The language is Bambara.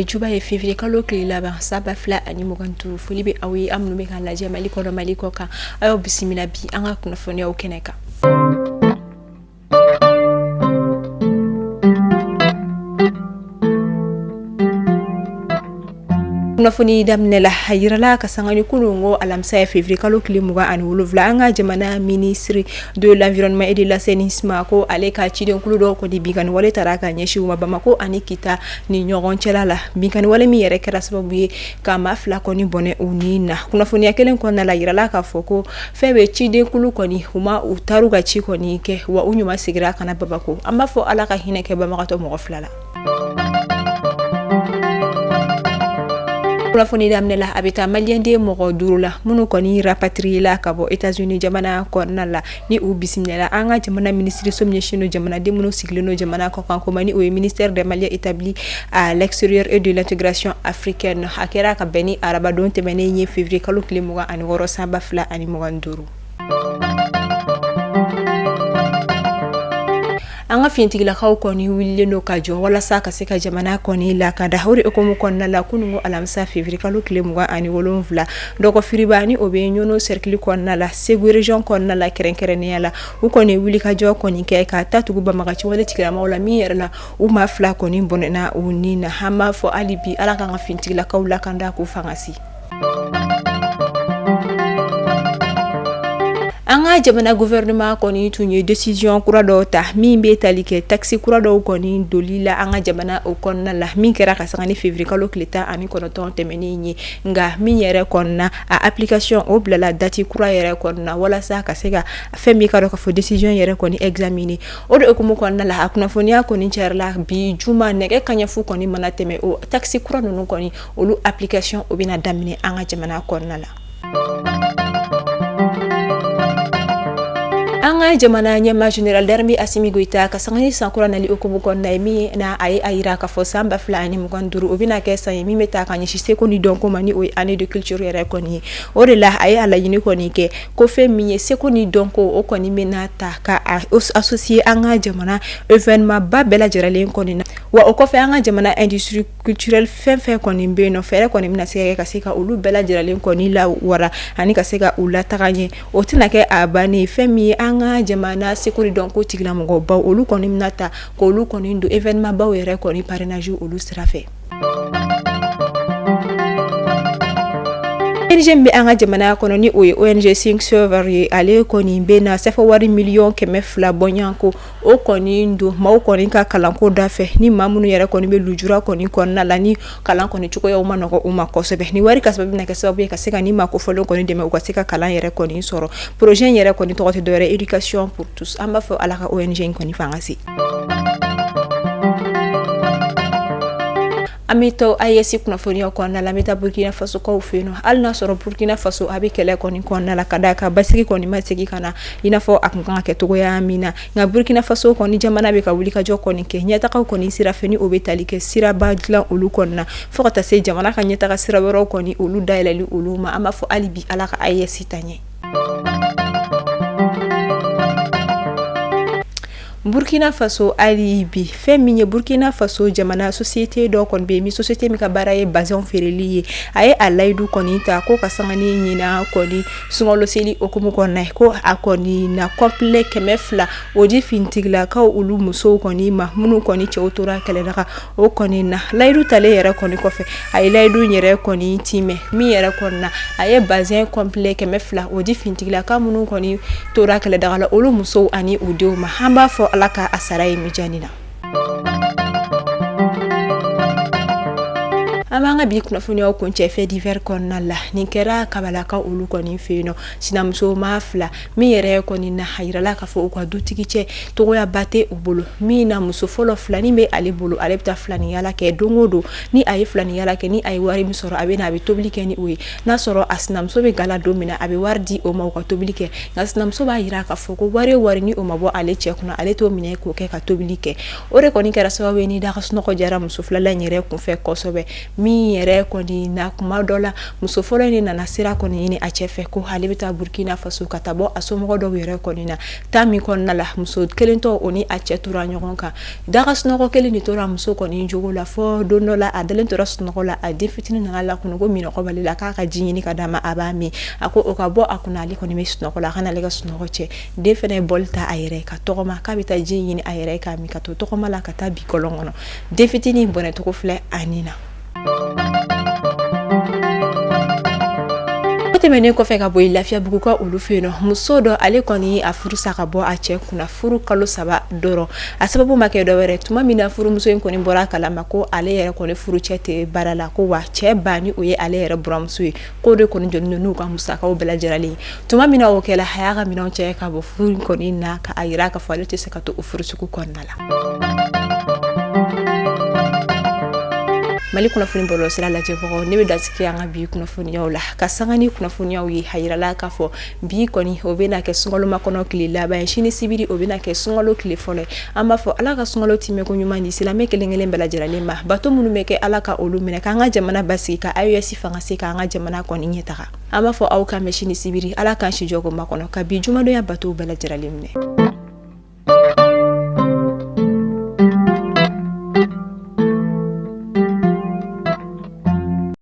juba ye février kalo kile laban saba fila ani mugantu foli be awi amnu be kan laje mali kono mali ko kan ayo bisimila bi an ka kunnafoniya o kɛnɛ kan. Kunnafoni damnela hayirala ka sangani kunungo alamsa ya février kalo kile muga ani wolofla anga jamana ministre de l'environnement et de l'assainissement ko ale ka ciden kulu do ko di bigani wale taraka nyeshi uma Bamako ani kita ni nyogon celala bigani wale mi yere kera sababu ye ka mafla ko ni bone unina kunnafoni akelen ko na la yirala ka foko febe ciden kulu ko ni uma utaru ga ci ko ni ke wa unyuma sigira kana Bamako amba fo ala ka hine ke Bamako to mo flala. Kunnafoni damnela abita maliende mogo durula munu koni rapatrier la kabo États-Unis jamana konna la ni u bisimlela anga jamana ministre somnyeshino jamana de munu sigleno jamana ko mani au ministère des Maliens établi à l'extérieur et de l'intégration africaine hakera ka beni araba don temene ni février kalo klimuga ani woro samba fla ani moganduru. Anga finti la kaw koni wille no kajo wala saka seka jamana koni la kada hori okomo konna la kunungo alamsa février kalo kilemwa ani wolonvla doko firibani obe nyono cercle konna la segu region konna la kerenkerene yala ukoni wili kajo koni ke ka tatugu bamagachi wala tikira mawla miyerla uma fla koni bonena unina hama fo alibi ala kanga finti la kaw la kanda ku fangasi. Anga jamana gouvernement koni tunye décision kura do ta min be talike taxi kura do koni dolila anga jamana o konna la min kera ka sangani février kalo kleta ani kono ton temeni ni nga min yere konna a application o blala dati kura yere konna wala sa ka sega femi ka do ka fo décision yere koni examiner o do ko mo konna la akuna fonia koni cherla bi juma nege kanya fu koni mana teme o taxi kura no koni o lu application o bina damine anga jamana konna la. Anga jamana nyama general Darmi Assimi Goita ka sangani sankura nali okumu konna mi na ai aira ka fo samba flani muganduru obina ke sa mi meta ka nyi shise ko ni donko mani o année de culture yere koni o de la ai ala yini koni ke ko fe mi se ko ni donko o koni menata ka associé anga jamana événement ba bela jerale koni wa o ko fe anga jamana industrie culturelle fen koni be no fere koni mina se ka seka ulu bela jerale koni la wara ani ka seka ula taganye o tinake abani femi anga jamana sekuri donko tigla mo ba olu koni minata ko olu koni ndo événement ba were koni parrainage olu strafe NGMB anga jamana kono ni ONG 5 server ale koni bena sefa wari million keme fla bonyanko o koni ndo ma koni ka kalanko dafe ni mamunu yere koni be lujura koni konna la ni kalan koni chuko ya umano ko uma kosobe ni wari kasbabi na kasabu ka seka ni mako folo koni deme o kaseka kalan yere koni soro projet yere koni to de éducation pour tous amba fo alaka ONG koni fangasi. Amito ayesi kunnafoniya konna la meta Burkina Faso ko feno alna soro Burkina Faso abi kele koni konna la kadaka basiki koni masigi kana inafo akanga ke togo ya amina nga Burkina Faso koni jamana be ka wuli ka jo koni ke nyata ka koni sira feni obetali ke sira badla ulu konna fokata se jamana ka nyata ka sira wero koni ulu dailali uluma ama fo alibi alaka ayesi tanye. Burkina Faso alibi feminye Burkina Faso jamana société do kon be mi société mi ka baraye bazon fereliye ay alaidu konita ko kasangani nyina koni sungolo seli okumu konna ko akoni na complet kemefla oji fintigla ka ulu muso koni ma munu koni cheutura kele naka o koni na laidu tale yere koni kofe ay laidu nyere koni time mi yere konna ay bazin complet kemefla oji fintigla ka munu koni tora kele dagala ulu muso ani udio mahamba fo alaka asarai mijanina. Amanga bi kunnafoniya ko fait divers konna la ninkera kabalaka ulu koni feno sinamso mafla mi yere koni na hayrala ka fo ko dutigi che to ya bate ubulu mi na muso folo flani be ale bulu ale bta flani yala ke dongodo ni ay flani yala ke ni ay wari mi soro abena be toblike ni uyi na soro asnamso be gala domina abe wardi o ma ko toblike asnamso ba yira ka fo ko wari ni o ma bo ale che kuna ale to mine ko ke ka toblike ore koni kera so we ni da kasno ko jara muso flala nyere ko fe ko sobe min yɛrɛ kɔni na kuma dɔ la muso fɔlɔ ni nana sira kɔni ɲini a cɛ fɛ ko ale bɛ taa Burkina Faso ka taa bɔ a somɔgɔ dɔw yɛrɛ kɔni na taa min kɔnɔna la muso kelen tɔ o ni a cɛ tora ɲɔgɔn kan daga sunɔgɔ kelen de tora muso kɔni jogo la fɔ don dɔ la a dalen tora sunɔgɔ la a den fitinin nana la kɔnɔ ko minɔgɔ b'ale la k'a ka ji ɲini ka d'a ma a b'a min a ko o ka bɔ a kunna ale kɔni bɛ sunɔgɔ la a kana ale ka sunɔgɔ cɛ den fɛnɛ ye bɔli ta a yɛrɛ ka tɔgɔma k'a bɛ taa ji ɲini a yɛrɛ k'a min ka to tɔgɔma la ka taa bi kɔlɔn kɔnɔ den fitinin bɔnɛ cogo filɛ a nin na. tɛmɛnen kɔfɛ ka bɔ Lafiyabugu ka olu fɛ yen muso dɔ ale kɔni a furu sa ka bɔ a cɛ kunna furu kalo 3 dɔrɔn a sababu ma kɛ dɔ wɛrɛ tuma min na furumuso in kɔni bɔra kalama ko ale yɛrɛ kɔni furu cɛ tɛ baara la ko wa cɛ bani o ye ale yɛrɛ buramuso ye ko de kɔni jɔlen n'u ka musakaw bɛɛ lajɛlen tuma min na o kɛla a y'a ka minɛnw cɛ ka bɔ furu kɔni na ka a yira ka fɔ ale tɛ se ka to o furu sugu kɔnɔna la. Mali kunnafoni bɔlɔlɔ sira lajɛbagaw ne bɛ dasigi an ka bi kunnafoniyaw la ka sanga ni kunnafoniyaw ye a yirala k'a fɔ bi kɔni o bɛna kɛ sunkalo kɔnɔ tile laban ye sini sibiri o bɛna kɛ sunkalo tile fɔlɔ ye an b'a fɔ ala ka sunkalo timɛ ko ɲuman di silamɛ kelen-kelen bɛɛ lajɛlen ma bato minnu bɛ kɛ ala ka olu minɛ k'an ka jamana basigi ka AES fanga se k'an ka jamana kɔni ɲɛtaga an b'a fɔ aw ka mɛn sini sibiri ala k'an si jɔ ko makɔnɔ ka bi jumadonya batow bɛɛ lajɛlen minɛ.